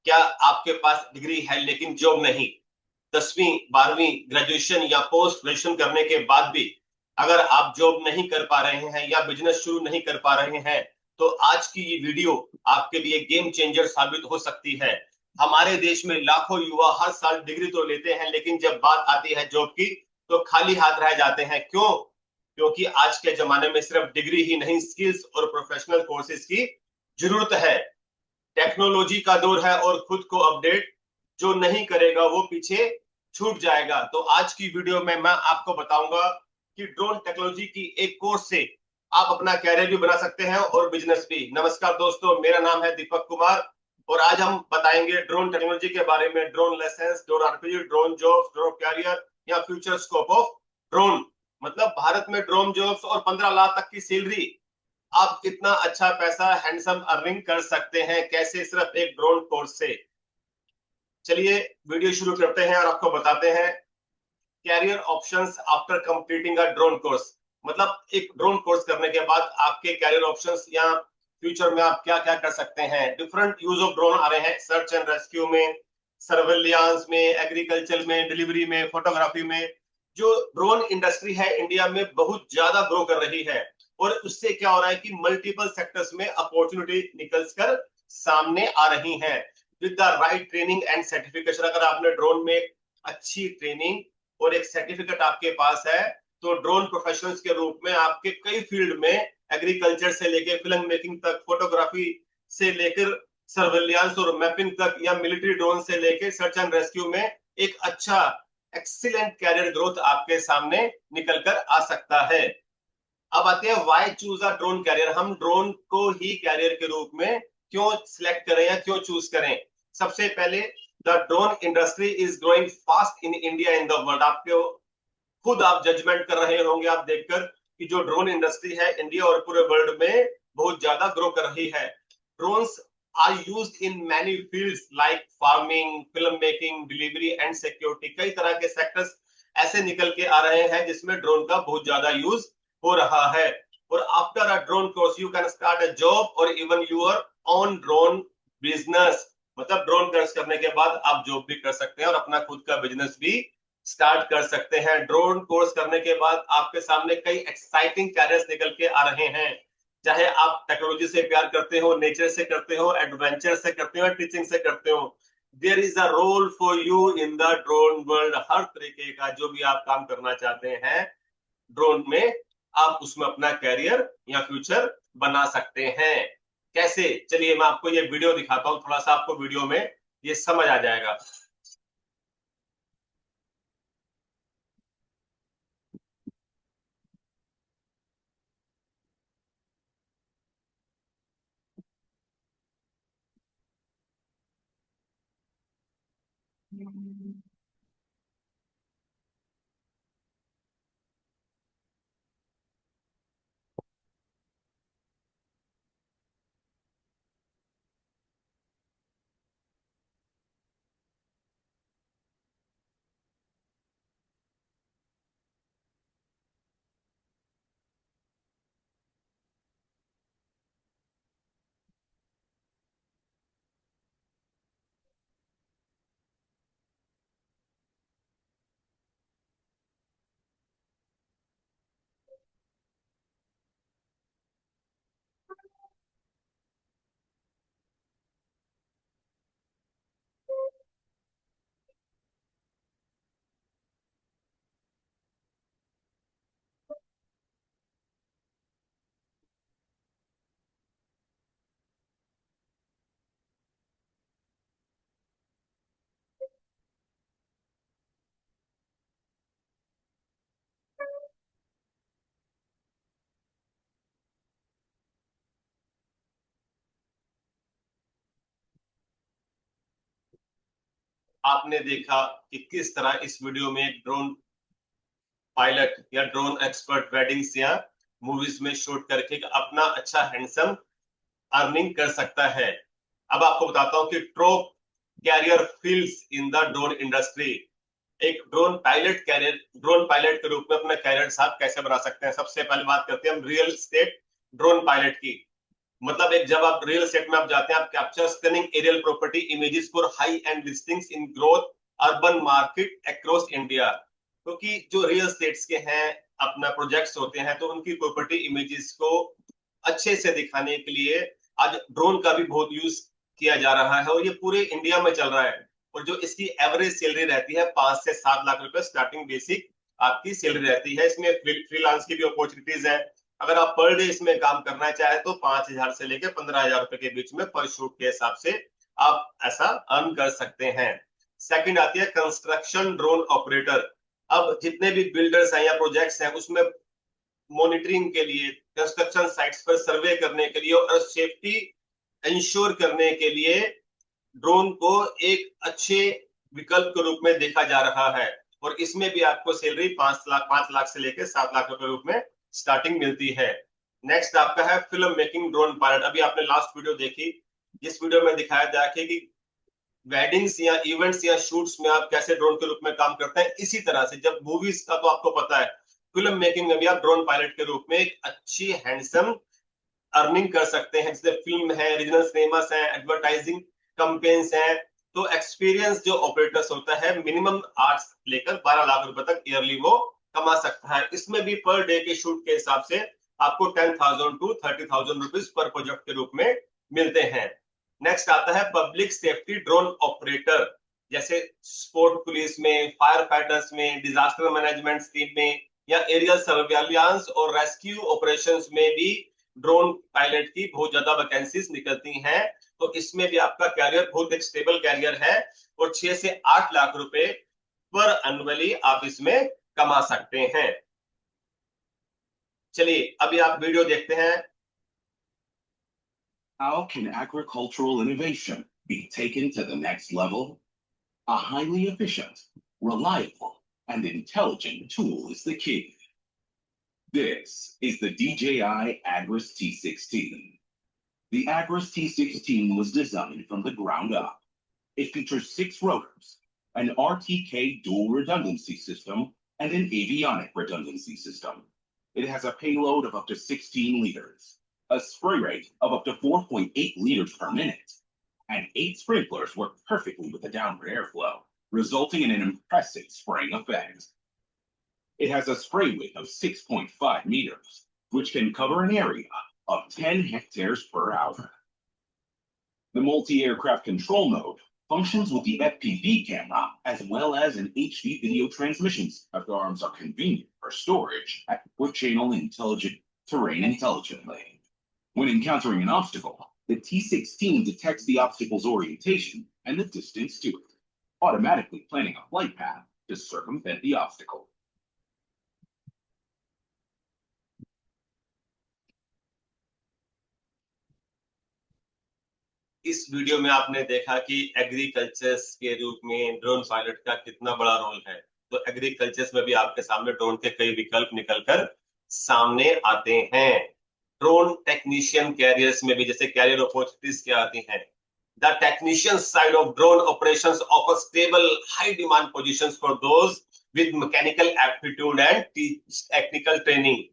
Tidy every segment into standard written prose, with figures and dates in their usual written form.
क्या आपके पास डिग्री है लेकिन जॉब नहीं, 10वीं 12वीं ग्रेजुएशन या पोस्ट ग्रेजुएशन करने के बाद भी अगर आप जॉब नहीं कर पा रहे हैं या बिजनेस शुरू नहीं कर पा रहे हैं, तो आज की ये वीडियो आपके लिए गेम चेंजर साबित हो सकती है। हमारे देश में लाखों युवा हर साल डिग्री तो लेते हैं, लेकिन जब बात आती है जॉब की तो खाली हाथ रह जाते हैं। क्यों? क्योंकि आज के जमाने में सिर्फ डिग्री ही नहीं, स्किल्स और प्रोफेशनल कोर्सेज की जरूरत है। टेक्नोलॉजी का दौर है और खुद को अपडेट जो नहीं करेगा वो पीछे छूट जाएगा। तो आज की वीडियो में मैं आपको बताऊंगा कि ड्रोन टेक्नोलॉजी की एक कोर्स से आप अपना कैरियर भी बना सकते हैं और बिजनेस भी। नमस्कार दोस्तों, मेरा नाम है दीपक कुमार और आज हम बताएंगे ड्रोन टेक्नोलॉजी के बारे में। Drone licence, drone RPG, drone jobs, drone career या फ्यूचर स्कोप ऑफ ड्रोन। मतलब भारत में ड्रोन जॉब्स और 15 लाख तक की सैलरी। आप कितना अच्छा पैसा हैंडसम अर्निंग कर सकते हैं, कैसे? सिर्फ एक ड्रोन कोर्स से। चलिए वीडियो शुरू करते हैं और आपको बताते हैं career options after completing a drone course. मतलब एक ड्रोन कोर्स करने के बाद आपके कैरियर ऑप्शंस या फ्यूचर में आप क्या क्या कर सकते हैं। डिफरेंट यूज ऑफ ड्रोन आ रहे हैं, सर्च एंड रेस्क्यू में, सर्वेलियांस में, एग्रीकल्चर में, डिलीवरी में, फोटोग्राफी में। जो ड्रोन इंडस्ट्री है इंडिया में बहुत ज्यादा ग्रो कर रही है और उससे क्या हो रहा है कि मल्टीपल सेक्टर्स में अपॉर्चुनिटी निकल कर सामने आ रही है। With the right training and certification, अगर आपने ड्रोन में अच्छी ट्रेनिंग और एक सर्टिफिकेट आपके पास है तो ड्रोन प्रोफेशनल्स के रूप में आपके कई फील्ड में, एग्रीकल्चर से लेकर फिल्म मेकिंग तक, फोटोग्राफी से लेकर सर्वेलियांस और मैपिंग तक, या मिलिट्री ड्रोन से लेकर सर्च एंड रेस्क्यू में एक अच्छा एक्सीलेंट कैरियर ग्रोथ आपके सामने निकल कर आ सकता है। अब आते हैं why choose a drone career. हम ड्रोन को ही कैरियर के रूप में क्यों सिलेक्ट करें या क्यों चूज करें? सबसे पहले, the drone industry is growing fast in India in the world. आपको खुद आप जजमेंट कर रहे होंगे आप देखकर कि जो ड्रोन इंडस्ट्री है इंडिया और पूरे वर्ल्ड में बहुत ज्यादा ग्रो कर रही है। Drones are used in many fields like farming, film making, delivery and security. कई तरह के सेक्टर्स ऐसे निकल के आ रहे हैं जिसमें ड्रोन का बहुत ज्यादा यूज हो रहा है। और after a drone course you can start a job और even your own drone business. मतलब ड्रोन कोर्स करने के बाद आप जॉब भी कर सकते हैं और अपना खुद का बिजनेस भी स्टार्ट कर सकते हैं। ड्रोन कोर्स करने के बाद आपके सामने कई एक्साइटिंग कैरियर्स निकल के आ रहे हैं। चाहे आप टेक्नोलॉजी से प्यार करते हो, नेचर से करते हो, एडवेंचर से करते हो, टीचिंग से करते हो, there is a role for you in the drone world. हर तरीके का जो भी आप काम करना चाहते हैं ड्रोन में, आप उसमें अपना कैरियर या फ्यूचर बना सकते हैं। कैसे? चलिए मैं आपको ये वीडियो दिखाता हूँ, थोड़ा सा आपको वीडियो में ये समझ आ जाएगा। आपने देखा कि किस तरह इस वीडियो में एक ड्रोन पायलट या ड्रोन एक्सपर्ट वेडिंग्स या मूवीज में शूट करके अपना अच्छा हैंडसम अर्निंग कर सकता है। अब आपको बताता हूं कि top career fields in the drone industry. एक ड्रोन पायलट के रूप में अपना कैरियर आप कैसे बना सकते हैं। सबसे पहले बात करते हैं हम रियल एस्टेट ड्रोन पायलट की। मतलब एक जब आप रियल एस्टेट में आप जाते हैं, आप capture stunning aerial property images for high end listings in growth urban market across India. क्योंकि जो रियल एस्टेट्स के हैं अपना प्रोजेक्ट्स होते हैं, तो उनकी प्रॉपर्टी इमेजेस को अच्छे से दिखाने के लिए आज ड्रोन का भी बहुत यूज किया जा रहा है, और ये पूरे इंडिया में चल रहा है। और जो इसकी एवरेज सैलरी रहती है 5 से 7 लाख रुपए स्टार्टिंग बेसिक आपकी सैलरी रहती है। इसमें फ्रीलांस की भी अपॉर्चुनिटीज है। अगर आप पर डे इसमें काम करना चाहे तो 5,000 से लेकर 15,000 रुपए के बीच में पर शूट के हिसाब से आप ऐसा अर्न कर सकते हैं। सेकंड आती है कंस्ट्रक्शन ड्रोन ऑपरेटर। अब जितने भी बिल्डर्स हैं या प्रोजेक्ट्स हैं, उसमें मॉनिटरिंग के लिए, कंस्ट्रक्शन साइट्स पर सर्वे करने के लिए और सेफ्टी इंश्योर करने के लिए ड्रोन को एक अच्छे विकल्प के रूप में देखा जा रहा है। और इसमें भी आपको सैलरी 5 लाख से लेकर 7 लाख रुपए रूप में स्टार्टिंग मिलती है। नेक्स्ट आपका है फिल्म मेकिंग ड्रोन पायलट। अभी आपने लास्ट वीडियो देखी, जिस वीडियो में दिखाया जा कि वेडिंग्स या इवेंट्स या शूट्स में आप कैसे ड्रोन के रूप में काम करते हैं, इसी तरह से जब मूवीज का तो आपको पता है, फिल्म मेकिंग में भी आप ड्रोन पायलट के रूप में एक अच्छी हैंडसम अर्निंग कर सकते हैं। जैसे फिल्म है, रीजनल सिनेमास है, एडवर्टाइजिंग कंपेन्स हैं, तो एक्सपीरियंस जो ऑपरेटर्स होता है मिनिमम 8 से लेकर 12 लाख रुपए तक ईयरली वो कमा सकता है। इसमें भी पर डे के शूट के हिसाब से आपको 10,000 टू 30,000 रुपीज पर प्रोजेक्ट के रूप में मिलते हैं। नेक्स्ट आता है पब्लिक सेफ्टी ड्रोन ऑपरेटर। जैसे स्पोर्ट पुलिस में, फायर फाइटर्स में, डिजास्टर मैनेजमेंट टीम में, या एरियल सर्विलांस और रेस्क्यू ऑपरेशंस में भी ड्रोन पायलट की बहुत ज्यादा वैकेंसीज निकलती हैं। तो इसमें भी आपका कैरियर बहुत एक स्टेबल कैरियर है, और 6 से 8 लाख रुपए पर एनुअली आप इसमें कमा सकते हैं। चलिए अभी आप वीडियो देखते हैं। How can agricultural innovation be taken to the next level? A highly efficient, reliable, and intelligent tool is the key. This is the DJI Agris T16. The Agris T16 was designed from the ground up. It features 6 rotors, an RTK dual redundancy system, and an avionic redundancy system. It has a payload of up to 16 liters, a spray rate of up to 4.8 liters per minute, and 8 sprinklers work perfectly with the downward airflow, resulting in an impressive spraying effect. It has a spray width of 6.5 meters, which can cover an area of 10 hectares per hour. The multi-aircraft control mode functions with the FPV camera as well as an HD video transmission. Firearms are convenient for storage at foot-channel intelligent terrain intelligently. When encountering an obstacle, the T-16 detects the obstacle's orientation and the distance to it, automatically planning a flight path to circumvent the obstacle. इस video में आपने देखा कि agriculture के रूप में drone pilot का कितना बड़ा रोल है। तो एग्रीकल्चर में भी आपके सामने ड्रोन के कई विकल्प निकलकर सामने आते हैं। ड्रोन टेक्नीशियन कैरियर्स में भी जैसे कैरियर अपॉर्चुनिटीज क्या आती हैं। The technician side of drone operations offer stable high demand positions for those with mechanical aptitude and technical training,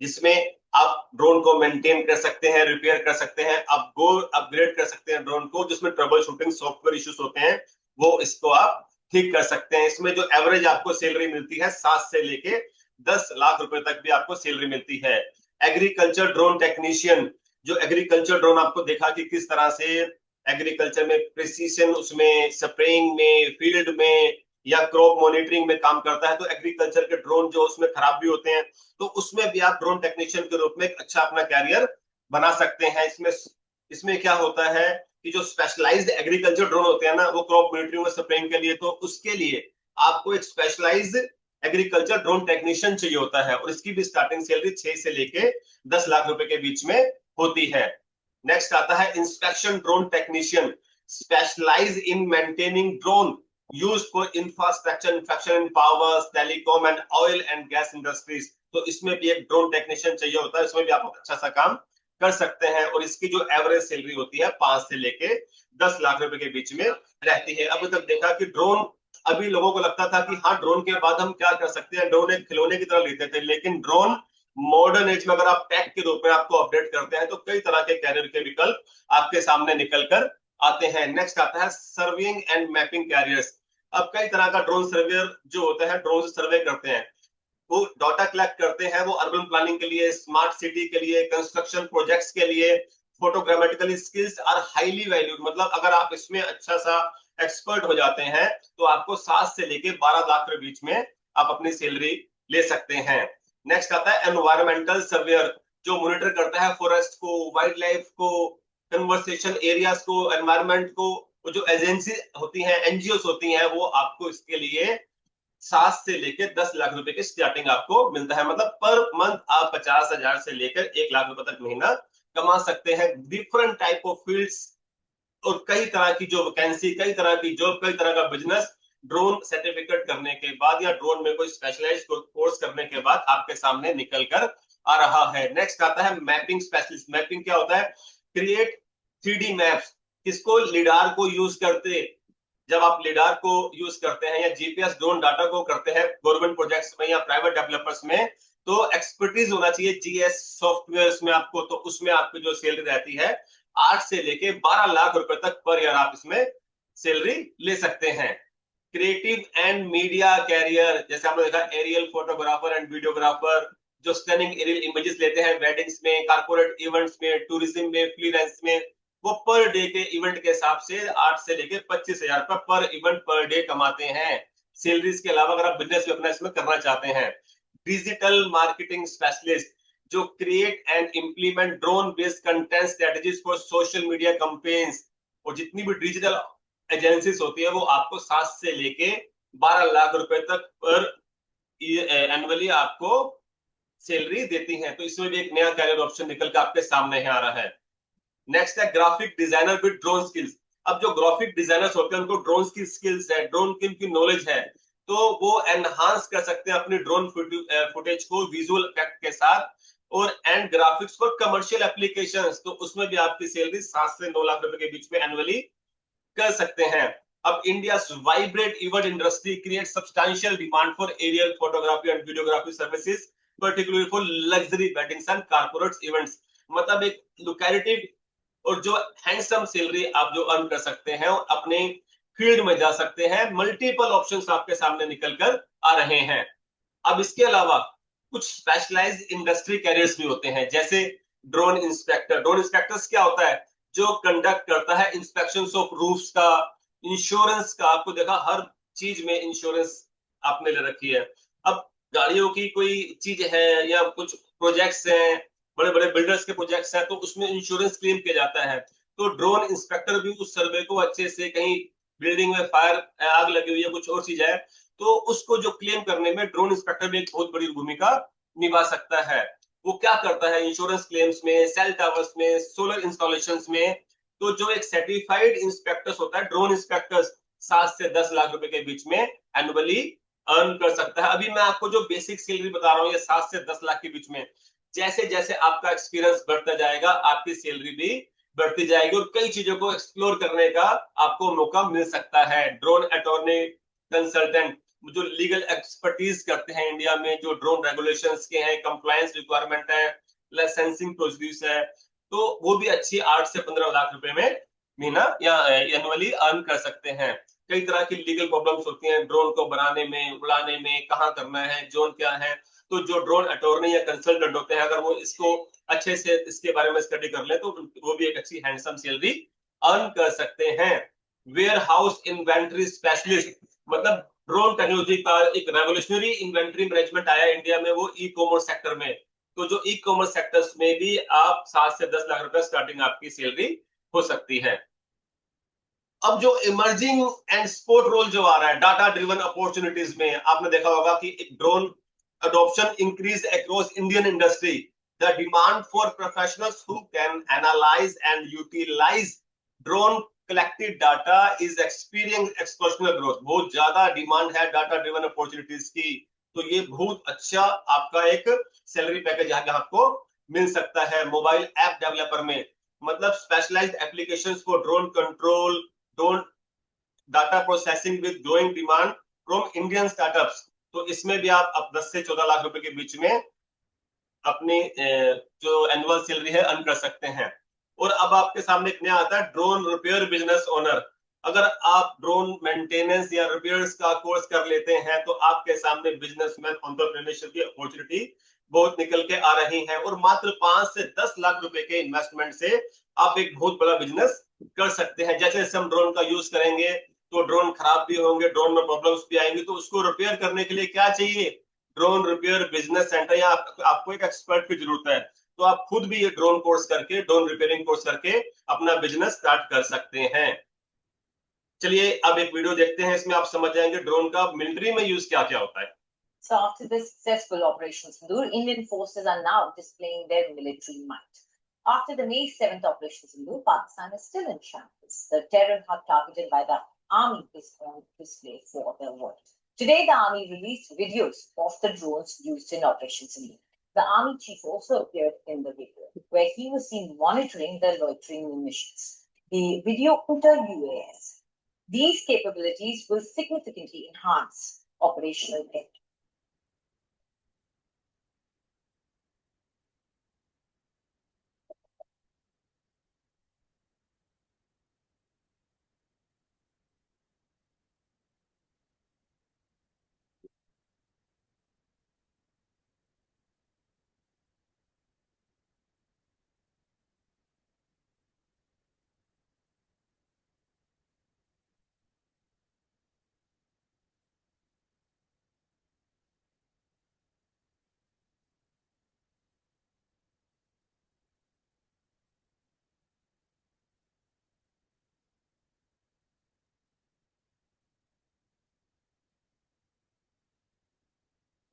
जिसमें आप ड्रोन को मेंटेन कर सकते हैं, रिपेयर कर सकते हैं, अपग्रेड कर सकते हैं ड्रोन को, जिसमें ट्रबल शूटिंग सॉफ्टवेयर इश्यूज होते हैं वो इसको आप ठीक कर सकते हैं। इसमें जो एवरेज आपको सैलरी मिलती है 7 से लेके 10 लाख रुपए तक भी आपको सैलरी मिलती है। एग्रीकल्चर ड्रोन टेक्नीशियन, जो एग्रीकल्चर ड्रोन आपको देखा कि किस तरह से एग्रीकल्चर में प्रिसीजन, उसमें स्प्रेइंग में, फील्ड में या क्रॉप मॉनिटरिंग में काम करता है। तो एग्रीकल्चर के ड्रोन जो उसमें खराब भी होते हैं, तो उसमें भी आप ड्रोन टेक्नीशियन के रूप में एक अच्छा अपना कैरियर बना सकते हैं। इसमें क्या होता है कि जो स्पेशलाइज्ड एग्रीकल्चर ड्रोन होते हैं ना, वो क्रॉप मॉनिटरिंग और स्प्रेइंग के लिए, तो उसके लिए आपको एक स्पेशलाइज्ड एग्रीकल्चर ड्रोन टेक्नीशियन चाहिए होता है, और इसकी भी स्टार्टिंग सैलरी 6 से लेके 10 लाख रुपए के बीच में होती है। नेक्स्ट आता है inspection drone technician, specialise in maintaining drone used for infrastructure inspection in powers, telecom and oil and gas industries। तो इसमें भी एक ड्रोन टेक्नीशियन चाहिए होता है, इसमें भी आप अच्छा सा काम कर सकते हैं। और इसकी जो एवरेज सैलरी होती है 5 से लेके 10 लाख रुपए के बीच में रहती है। अभी तक देखा कि ड्रोन, अभी लोगों को लगता था कि हाँ ड्रोन के बाद हम क्या कर सकते हैं, ड्रोन एक खिलौने की तरह लेते थे, लेकिन ड्रोन मॉडर्न एज में अगर आप टेक के रूप में आपको अपडेट करते हैं तो कई तरह के कैरियर के विकल्प आपके सामने निकल कर आते हैं। नेक्स्ट आता है सर्विंग एंड मैपिंग कैरियर्स। अब कई तरह का ड्रोन सर्वेयर जो होता है, ड्रोन से सर्वे करते हैं, वो डाटा कलेक्ट करते हैं, वो अर्बन प्लानिंग के लिए, स्मार्ट सिटी के लिए, कंस्ट्रक्शन प्रोजेक्ट्स के लिए। फोटोग्रामेटिकल स्किल्स आर हाईली वैल्यूड, मतलब अगर आप इसमें अच्छा सा एक्सपर्ट हो जाते हैं तो आपको 7 से लेके 12 लाख के बीच में आप अपनी सैलरी ले सकते हैं। नेक्स्ट आता है एनवायरमेंटल सर्वेयर, जो मॉनिटर करता है फॉरेस्ट को, वाइल्ड लाइफ को, कन्वर्सेशन एरियाज को, एनवायरमेंट को। वो जो एजेंसी होती हैं, एनजीओ होती हैं, वो आपको इसके लिए 7 से लेकर 10 लाख रुपए की स्टार्टिंग आपको मिलता है। मतलब पर मंथ आप 50,000 से लेकर 1 लाख रुपए तक महीना कमा सकते हैं। डिफरेंट टाइप ऑफ फील्ड्स और कई तरह की जो वैकेंसी, कई तरह की जॉब, कई तरह का बिजनेस ड्रोन सर्टिफिकेट करने के बाद या ड्रोन में कोई स्पेशलाइज्ड कोर्स करने के बाद आपके सामने निकल कर आ रहा है। नेक्स्ट आता है मैपिंग स्पेशलिस्ट। मैपिंग क्या होता है? Create 3D maps. किसको? लिडार को यूज करते। जब आप लिडार को यूज करते हैं या जीपीएस ड्रोन डाटा को करते हैं गवर्नमेंट प्रोजेक्ट्स में या प्राइवेट डेवलपर्स में, तो एक्सपर्टीज होना चाहिए जीएस सॉफ्टवेयर्स में आपको। तो उसमें आपकी जो सैलरी रहती है 8 से लेके 12 लाख रुपए तक पर ईयर आप इसमें सैलरी ले सकते हैं। क्रिएटिव एंड मीडिया कैरियर, जैसे आपने देखा एरियल फोटोग्राफर एंड वीडियोग्राफर, जो स्टनिंग एरियल इमेजेस लेते हैं वेडिंग्स में, कारपोरेट इवेंट्स में, टूरिज्म में, फ्रीलांस में, वो पर डे के इवेंट के हिसाब से 8 से लेके 25,000 पर इवेंट पर डे कमाते हैं। सैलरीज के अलावा अगर आप बिजनेस भी अपना इसमें करना चाहते हैं। डिजिटल मार्केटिंग स्पेशलिस्ट, जो create and implement drone based content strategies for social media campaigns. और जितनी भी डिजिटल एजेंसीज होती है वो आपको 7 से लेके 12 लाख रुपए तक पर एनुअली आपको सैलरी देती हैं। तो इसमें भी एक नया कैरियर ऑप्शन निकल कर आपके सामने आ रहा है। नेक्स्ट है graphic designer with drone skills. अब जो ग्राफिक डिजाइनर्स होते हैं उनको ड्रोन की स्किल्स है, ड्रोन की उनकी नॉलेज है, तो वो एनहांस कर सकते हैं अपनी ड्रोन फुटेज को विजुअल इफेक्ट के साथ और and graphics for commercial applications. तो उसमें भी आपकी सैलरी 7 से 9 लाख रुपए के बीच में एनुअली कर सकते हैं। अब India vibrant event industry create substantial demand for aerial photography and videography services, particularly for luxury weddings and corporate events. मतलब एक लुक्रेटिव और जो हैंडसम सैलरी आप जो अर्न कर सकते हैं और अपने फील्ड में जा सकते हैं। मल्टीपल ऑप्शंस आपके सामने निकल कर आ रहे हैं। अब इसके अलावा कुछ स्पेशलाइज्ड इंडस्ट्री कैरियर्स भी होते हैं, जैसे ड्रोन इंस्पेक्टर। ड्रोन इंस्पेक्टर्स क्या होता है? जो कंडक्ट करता है इंस्पेक्शन ऑफ रूफ्स का, इंश्योरेंस का। आपको देखा हर चीज में इंश्योरेंस आपने ले रखी है। अब गाड़ियों की कोई चीज है या कुछ प्रोजेक्ट्स हैं, बड़े बड़े बिल्डर्स के प्रोजेक्ट्स हैं, तो उसमें इंश्योरेंस क्लेम किया जाता है। तो ड्रोन इंस्पेक्टर भी उस सर्वे को अच्छे से, कहीं बिल्डिंग में फायर आग लगी हुई है, कुछ और चीज है, तो उसको जो क्लेम करने में ड्रोन इंस्पेक्टर भी एक बहुत बड़ी भूमिका निभा सकता है। वो क्या करता है इंश्योरेंस क्लेम्स में, सेल टावर्स में, सोलर इंस्टॉलेशंस में। तो जो एक सर्टिफाइड इंस्पेक्टर्स होता है, ड्रोन इंस्पेक्टर्स, 7 से 10 लाख रुपए के बीच में एनुअली अर्न कर सकता है। अभी मैं आपको जो बेसिक सैलरी बता रहा हूँ, ये 7 से 10 लाख के बीच में। जैसे जैसे आपका एक्सपीरियंस बढ़ता जाएगा आपकी सैलरी भी बढ़ती जाएगी और कई चीजों को एक्सप्लोर करने का आपको मौका मिल सकता है। ड्रोन अटॉर्नी कंसल्टेंट, जो लीगल एक्सपर्टीज करते हैं इंडिया में, जो ड्रोन रेगुलेशंस के हैं, कंप्लायंस रिक्वायरमेंट है, लाइसेंसिंग प्रोसीड्यूर्स है, तो वो भी अच्छी 8 से 15 लाख रुपए में महीना या एनुअली अर्न कर सकते हैं। कई तरह की लीगल प्रॉब्लम्स होती हैं ड्रोन को बनाने में, उड़ाने में, कहाँ करना है, जोन क्या है। तो जो ड्रोन अटॉर्नी या कंसल्टेंट होते हैं, अगर वो इसको अच्छे से इसके बारे में स्टडी कर ले तो वो भी एक अच्छी हैंडसम सैलरी अर्न कर सकते हैं। वेयर हाउस इन्वेंट्री स्पेशलिस्ट, मतलब ड्रोन टेक्नोलॉजी का एक रेवोल्यूशनरी इन्वेंट्री मैनेजमेंट आया इंडिया में, वो ई कॉमर्स सेक्टर में। तो जो ई कॉमर्स सेक्टर्स में भी आप 7 से 10 लाख रुपए स्टार्टिंग आपकी सैलरी हो सकती है। अब जो इमर्जिंग एंड स्पोर्ट रोल जो आ रहा है डाटा ड्रिवन अपॉर्चुनिटीज में, आपने देखा होगा कि एक drone adoption increased across Indian industry. The demand for professionals who can analyze and utilize drone collected data is experiencing exponential growth. बहुत ज्यादा डिमांड है डाटा ड्रिवन अपॉर्चुनिटीज की। तो ये बहुत अच्छा आपका एक सैलरी पैकेज यहाँ आपको मिल सकता है। मोबाइल ऐप डेवलपर में, मतलब specialised applications for drone control, drone data processing with growing demand from Indian startups. तो इसमें भी आप अब 10 से 14 लाख रुपए के बीच में अपनी जो एनुअल सैलरी है अर्न कर सकते हैं। और अब आपके सामने एक नया आता है ड्रोन रिपेयर बिजनेस ओनर। अगर आप ड्रोन मेंटेनेंस या रिपेयर्स का कोर्स कर लेते हैं तो आपके सामने बिजनेसमैन एंटरप्रेन्योरशिप की अपॉर्चुनिटी बहुत निकल के आ रही है, और मात्र 5 से 10 लाख रुपए के इन्वेस्टमेंट से आप एक बहुत बड़ा बिजनेस कर सकते हैं। जैसे जैसे हम ड्रोन का यूज करेंगे तो ड्रोन खराब भी होंगे, ड्रोन में प्रॉब्लम्स भी आएंगी, तो उसको रिपेयर करने के लिए क्या चाहिए? ड्रोन रिपेयर बिजनेस सेंटर, या आपको एक एक्सपर्ट की जरूरत है। तो आप खुद भी ये ड्रोन कोर्स करके, ड्रोन रिपेयरिंग कोर्स करके अपना बिजनेस स्टार्ट कर सकते हैं। चलिए अब एक वीडियो देखते हैं, इसमें आप समझ जाएंगे ड्रोन का मिलिट्री में यूज क्या क्या होता है। So after this successful Operation Sindoor, Indian forces are now displaying their military might. After the May 7th Operation Sindoor, Pakistan is still in shambles. The terror hub targeted by the army is on display for the world. Today, the army released videos of the drones used in Operation Sindoor. The army chief also appeared in the video, where he was seen monitoring the loitering munitions. The video under UAS. These capabilities will significantly enhance operational effectiveness.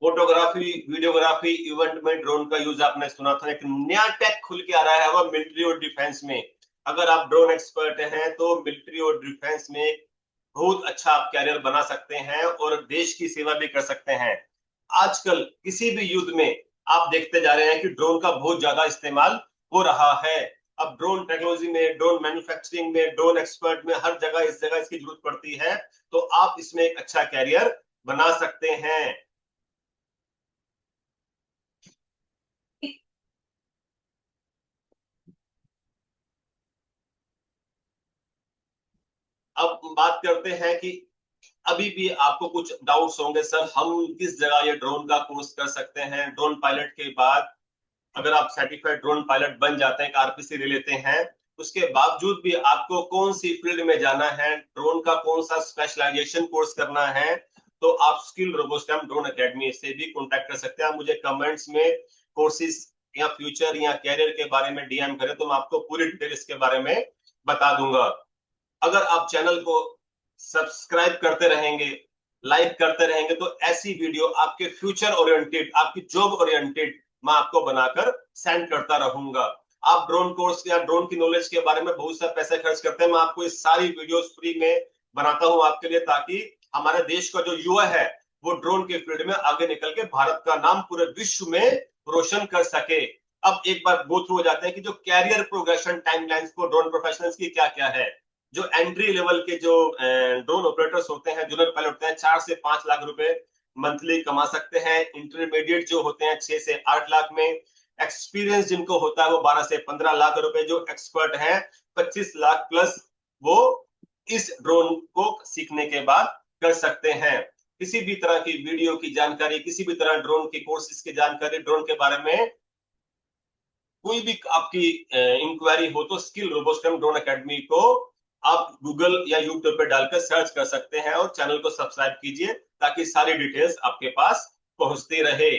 Photography, videography, event में drone का use आपने सुना था। एक नया take खुल के आ रहा है वो मिलिट्री और डिफेंस में। अगर आप ड्रोन एक्सपर्ट हैं तो मिलिट्री और डिफेंस में बहुत अच्छा आप कैरियर बना सकते हैं और देश की सेवा भी कर सकते हैं। आजकल किसी भी युद्ध में आप देखते जा रहे हैं कि ड्रोन का बहुत ज्यादा इस्तेमाल हो रहा है। अब ड्रोन टेक्नोलॉजी में, ड्रोन मैन्युफैक्चरिंग में, ड्रोन एक्सपर्ट में, हर जगह इस जगह इसकी जरूरत पड़ती है। तो आप इसमें एक अच्छा कैरियर बना सकते हैं। अब बात करते हैं कि अभी भी आपको कुछ डाउट्स होंगे, सर हम किस जगह ये ड्रोन का कोर्स कर सकते हैं? ड्रोन पायलट के बाद अगर आप सर्टिफाइड ड्रोन पायलट बन जाते हैं, आरपीसी ले लेते हैं, उसके बावजूद भी आपको कौन सी फील्ड में जाना है, ड्रोन का कौन सा स्पेशलाइजेशन कोर्स करना है, तो आप स्किल रोबोस्टैम ड्रोन एकेडमी से भी कॉन्टेक्ट कर सकते हैं। आप मुझे कमेंट्स में कोर्सेज या फ्यूचर या कैरियर के बारे में डीएम करें तो मैं आपको पूरी डिटेल इसके बारे में बता दूंगा। अगर आप चैनल को सब्सक्राइब करते रहेंगे, लाइक करते रहेंगे, तो ऐसी वीडियो आपके फ्यूचर ओरिएंटेड, आपकी जॉब ओरिएंटेड मैं आपको बनाकर सेंड करता रहूंगा। आप ड्रोन कोर्स या ड्रोन की नॉलेज के बारे में बहुत सा पैसे खर्च करते हैं, मैं आपको ये सारी वीडियोस फ्री में बनाता हूं आपके लिए, ताकि हमारे देश का जो युवा है वो ड्रोन के फील्ड में आगे निकल के भारत का नाम पूरे विश्व में रोशन कर सके। अब एक बार गो थ्रू हो जाते हैं कि जो कैरियर प्रोग्रेशन टाइमलाइंस को ड्रोन प्रोफेशनल्स की क्या क्या है। जो एंट्री लेवल के जो ड्रोन ऑपरेटर्स होते हैं, जूनियर पायलट होते हैं, 4 से 5 लाख रुपए मंथली कमा सकते हैं। इंटरमीडिएट जो होते हैं 6 से 8 लाख में। एक्सपीरियंस जिनको होता है वो 12 से 15 लाख रुपए। जो एक्सपर्ट हैं 25 लाख प्लस वो इस ड्रोन को सीखने के बाद कर सकते हैं। किसी भी तरह की वीडियो की जानकारी, किसी भी तरह ड्रोन की कोर्सेज की जानकारी, ड्रोन के बारे में कोई भी आपकी इंक्वायरी हो तो स्किल रोबोस्टम ड्रोन एकेडमी को आप गूगल या यूट्यूब पे डालकर सर्च कर सकते हैं और चैनल को सब्सक्राइब कीजिए ताकि सारी डिटेल्स आपके पास पहुंचती रहे।